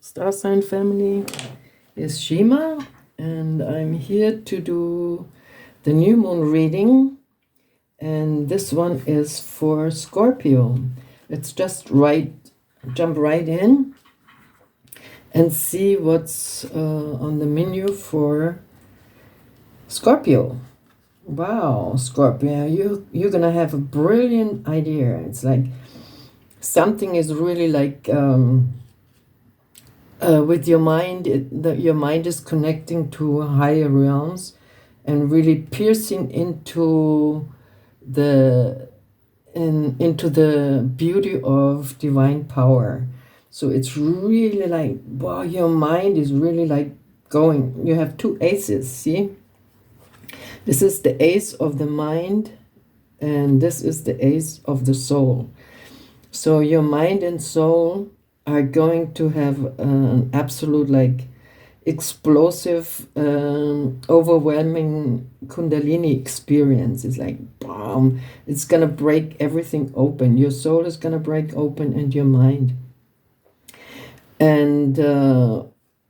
Star sign family is Shima, and I'm here to do the new moon reading, and this one is for Scorpio. Let's just jump right in and see what's on the menu for Scorpio. Wow, Scorpio, you're gonna have a brilliant idea. It's like something is really like with your mind, your mind is connecting to higher realms and really piercing into into the beauty of divine power. So it's really like, wow, your mind is really like going. You have two aces, see? This is the ace of the mind, and this is the ace of the soul. So your mind and soul are going to have an absolute like explosive, overwhelming Kundalini experience. It's like, boom, it's gonna break everything open. Your soul is gonna break open, and your mind. And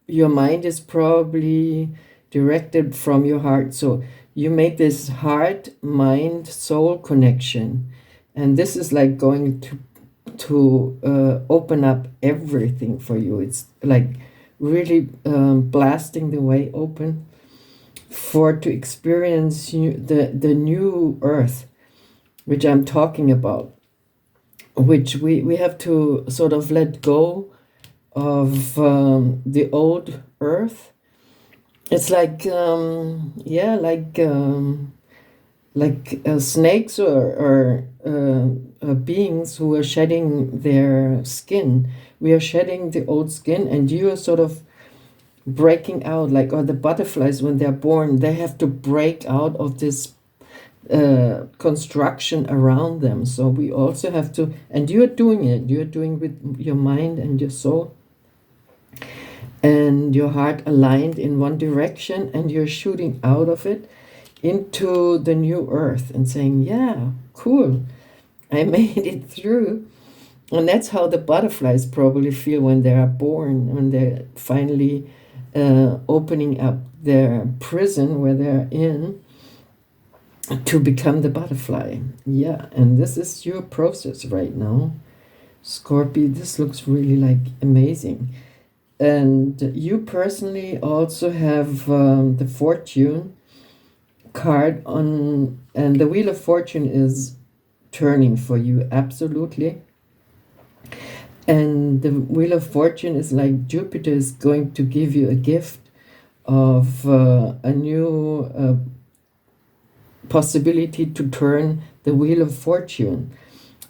your mind is probably directed from your heart. So you make this heart, mind, soul connection. And this is like going to open up everything for you. It's like really blasting the way open to experience the new earth, which I'm talking about, which we have to sort of let go of the old earth. It's like snakes or beings who are shedding their skin. We are shedding the old skin, and you are sort of breaking out, or the butterflies when they're born, they have to break out of this construction around them. So we also have to, and you're doing it. You're doing with your mind and your soul and your heart aligned in one direction, and you're shooting out of it into the new earth and saying, yeah, cool, I made it through. And that's how the butterflies probably feel when they are born, when they're finally opening up their prison where they're in to become the butterfly. Yeah, and this is your process right now, Scorpio. This looks really like amazing. And you personally also have the fortune card on, and the wheel of fortune is turning for you, absolutely. And the wheel of fortune is like Jupiter is going to give you a gift of a new possibility to turn the wheel of fortune.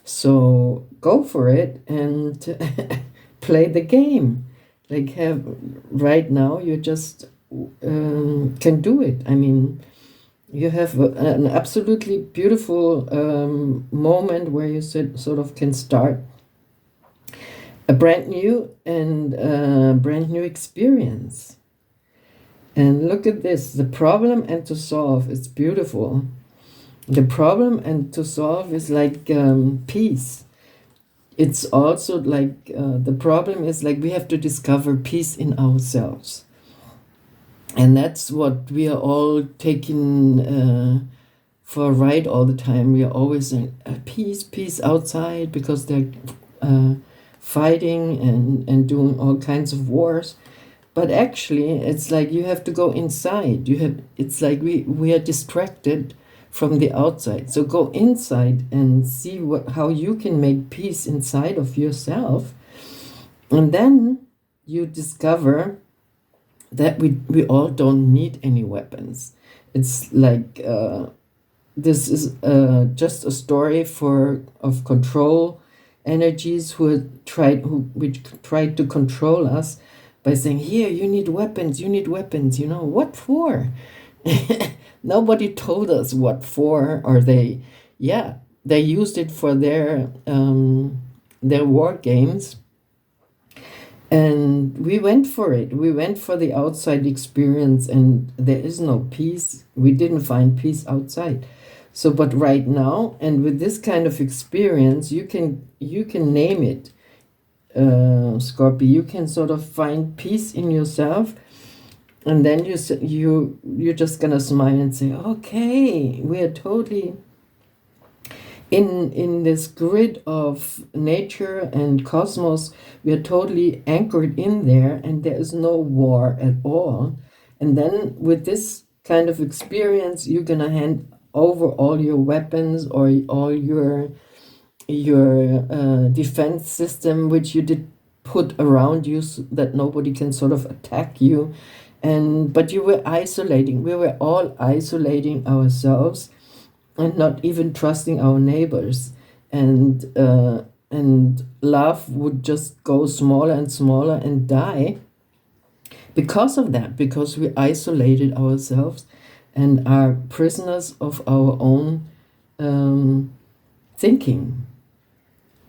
So go for it and play the game. Like right now, you just can do it. I mean, you have an absolutely beautiful moment where you sort of can start a brand new experience. And look at this, the problem and to solve. It's beautiful. The problem and to solve is like peace. It's also like the problem is like we have to discover peace in ourselves. And that's what we are all taking for a ride all the time. We are always in peace outside, because they're fighting and doing all kinds of wars. But actually, it's like you have to go inside. It's like we are distracted from the outside. So go inside and see how you can make peace inside of yourself. And then you discover that we all don't need any weapons. It's like this is just a story of control energies which tried to control us by saying, here, you need weapons, what for? Nobody told us what for, or they used it for their war games. And we went for it. We went for the outside experience, and there is no peace. We didn't find peace outside. So, but right now, and with this kind of experience, you can name it. Scorpio, you can sort of find peace in yourself, and then you're just gonna smile and say, okay, we are totally in this grid of nature and cosmos. We are totally anchored in there, and there is no war at all. And then with this kind of experience, you're gonna hand over all your weapons or all your defense system, which you did put around you so that nobody can sort of attack you. And but you were isolating. We were all isolating ourselves and not even trusting our neighbors. And love would just go smaller and smaller and die because of that, because we isolated ourselves and are prisoners of our own thinking.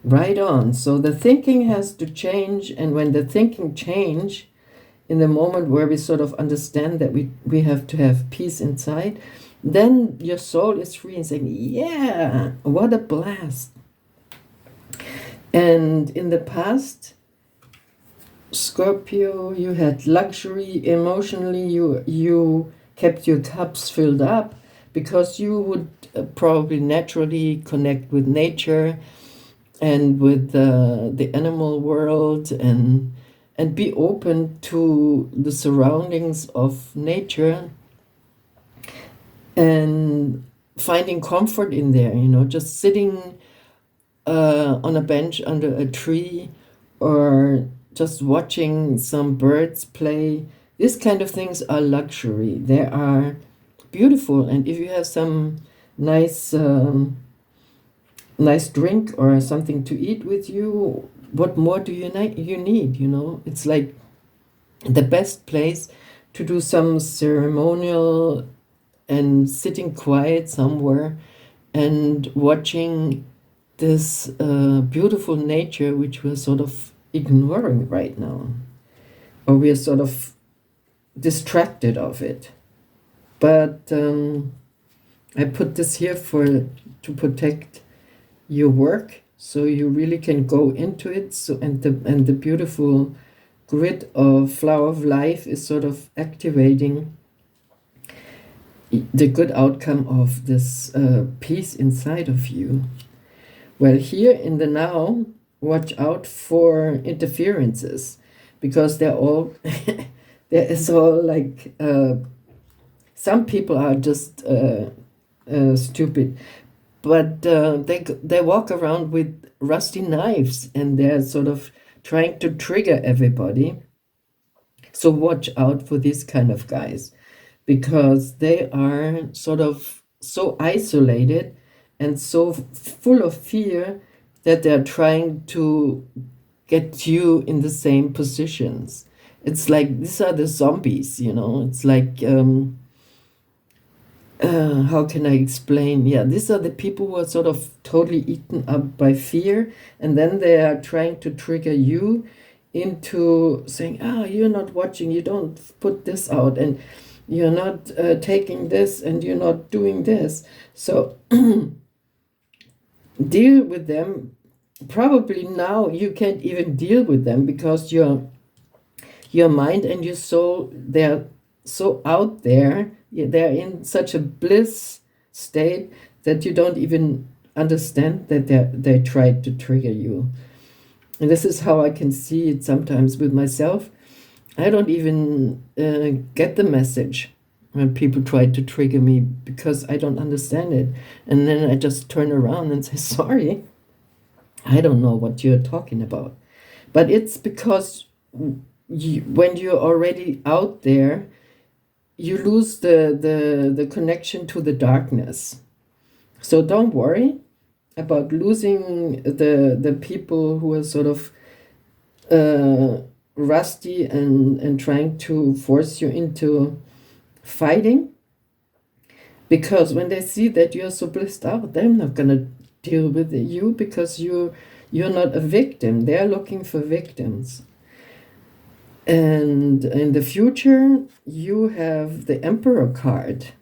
Right on. So the thinking has to change, and when the thinking change, in the moment where we sort of understand that we have to have peace inside, then your soul is free and saying, yeah, what a blast. And in the past, Scorpio, you had luxury emotionally, you kept your cups filled up because you would probably naturally connect with nature and with the animal world, and be open to the surroundings of nature and finding comfort in there, just sitting on a bench under a tree, or just watching some birds play. These kind of things are luxury. They are beautiful, and if you have some nice nice drink or something to eat with you, what more do you need? It's like the best place to do some ceremonial and sitting quiet somewhere and watching this beautiful nature, which we're sort of ignoring right now, or we're sort of distracted of it. But I put this here to protect your work, so you really can go into it. So and the beautiful grid of flower of life is sort of activating the good outcome of this peace inside of you. Well, here in the now, watch out for interferences, because they're all there is all like some people are just stupid, but they walk around with rusty knives, and they're sort of trying to trigger everybody. So watch out for these kind of guys, because they are sort of so isolated and so full of fear that they're trying to get you in the same positions. It's like these are the zombies, It's like how can I explain? Yeah, these are the people who are sort of totally eaten up by fear, and then they are trying to trigger you into saying, you're not watching, you don't put this out, and you're not taking this, and you're not doing this. So deal with them. Probably now you can't even deal with them, because your mind and your soul, they're so out there, they're in such a bliss state that you don't even understand that they tried to trigger you. And this is how I can see it sometimes with myself. I don't even get the message when people try to trigger me, because I don't understand it. And then I just turn around and say, sorry, I don't know what you're talking about. But it's because when you're already out there, you lose the connection to the darkness. So don't worry about losing the people who are sort of rusty and trying to force you into fighting, because when they see that you're so blissed out, they're not gonna deal with you, because you're not a victim. They're looking for victims. And in the future, you have the Emperor card.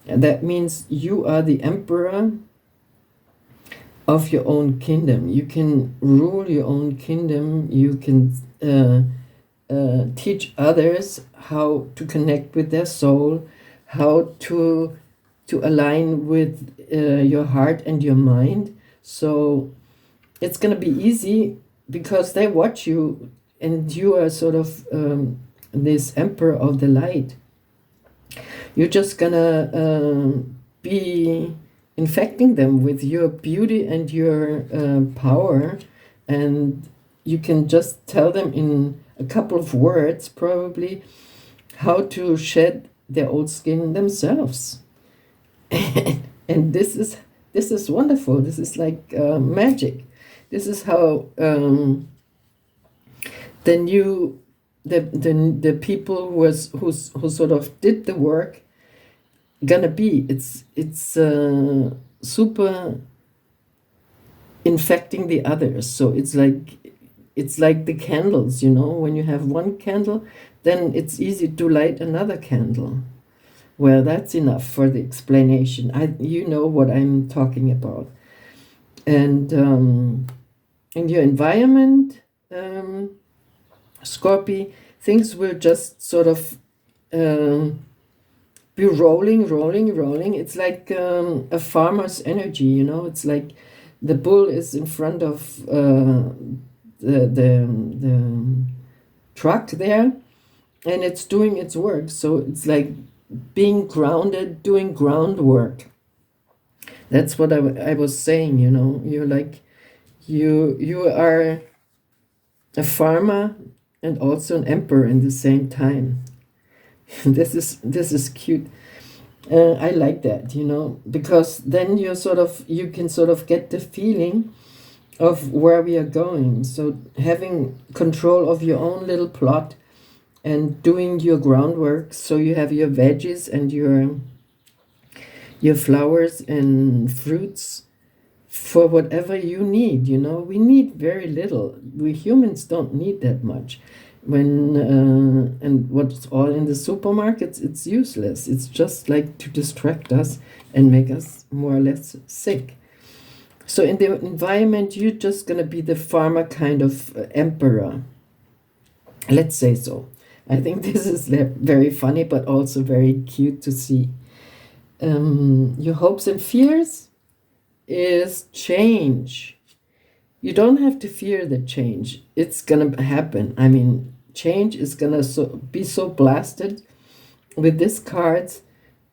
And that means you are the emperor of your own kingdom. You can rule your own kingdom. You can teach others how to connect with their soul, how to align with your heart and your mind. So it's going to be easy because they watch you, and you are sort of this emperor of the light. You're just gonna be infecting them with your beauty and your power, and you can just tell them in a couple of words probably how to shed their old skin themselves. And this is wonderful. This is like magic. This is how the new the people who sort of did the work gonna be. It's super infecting the others. So it's like the candles, you know. When you have one candle, then it's easy to light another candle. Well, that's enough for the explanation. You know what I'm talking about. And in your environment, Scorpio, things will just sort of be rolling. It's like a farmer's energy, you know. It's like the bull is in front of the truck there, and it's doing its work. So it's like being grounded, doing groundwork. That's what I was saying, you know. You're like, you are a farmer and also an emperor in the same time. This is cute. I like that, you know, because then you can sort of get the feeling of where we are going. So having control of your own little plot and doing your groundwork, so you have your veggies and your flowers and fruits for whatever you need, you know. We need very little. We humans don't need that much. When and what's all in the supermarkets, it's useless. It's just like to distract us and make us more or less sick. So in the environment, you're just gonna be the farmer kind of emperor. Let's say so. I think this is very funny, but also very cute to see. Your hopes and fears is change. You don't have to fear the change. It's gonna happen. I mean, change is gonna be so blasted with these cards,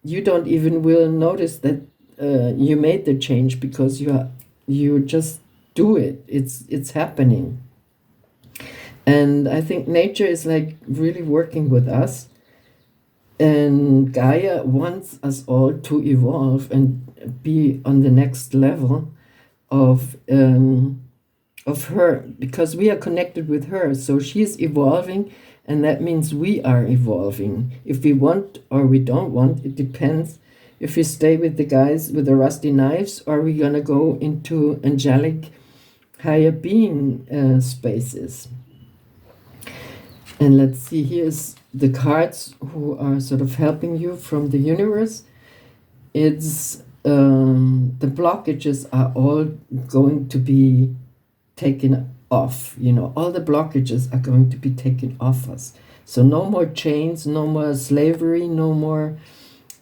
you don't even will notice that you made the change, because you just do it. It's happening. And I think nature is like really working with us, and Gaia wants us all to evolve and be on the next level of her, because we are connected with her. So she's evolving, and that means we are evolving. If we want or we don't want, it depends. If we stay with the guys with the rusty knives, or are we gonna go into angelic higher being spaces. And let's see, here's the cards who are sort of helping you from the universe. It's the blockages are all going to be taken off, you know. All the blockages are going to be taken off us. So no more chains, no more slavery, no more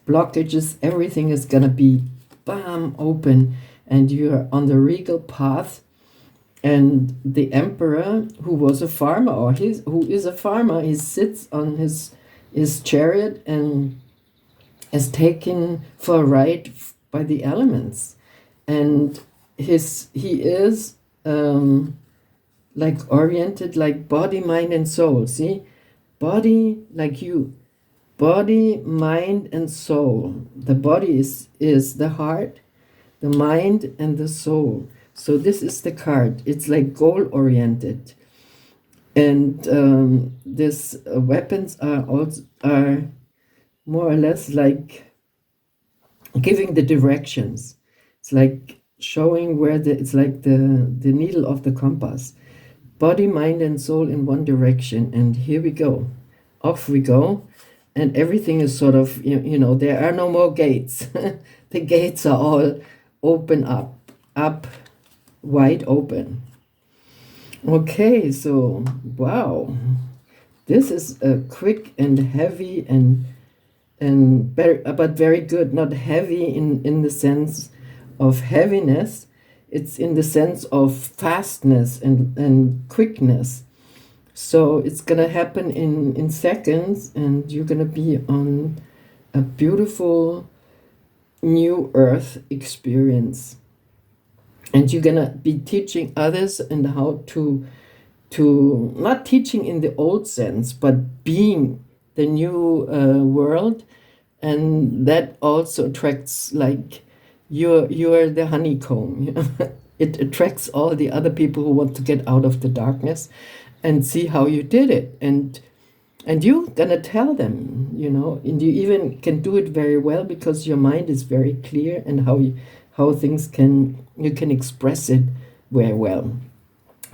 blockages. Everything is gonna be bam open, and you're on the regal path. And the emperor, who was a farmer, or who is a farmer, he sits on his chariot and is taken for a ride by the elements. And he is like oriented like body, mind, and soul. See, body like you, body, mind, and soul. The body is the heart, the mind, and the soul. So this is the card. It's like goal oriented, and these weapons are more or less like giving the directions. It's like showing where it's like the needle of the compass. Body, mind, and soul in one direction, and here we go. Off we go, and everything is sort of, you know, there are no more gates. The gates are all open up, wide open. Okay, so wow, this is a quick and heavy and very, but very good. Not heavy in the sense of heaviness. It's in the sense of fastness and quickness. So it's gonna happen in seconds, and you're gonna be on a beautiful new earth experience. And you're gonna be teaching others and how to not teaching in the old sense, but being the new world, and that also attracts, like, you're the honeycomb. You know? It attracts all the other people who want to get out of the darkness and see how you did it, and you're gonna tell them, you know, and you even can do it very well because your mind is very clear, and how things you can express it very well.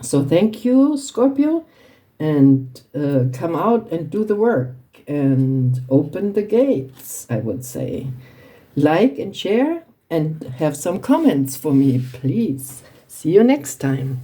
So thank you, Scorpio, and come out and do the work and open the gates, I would say. Like and share and have some comments for me, please. See you next time.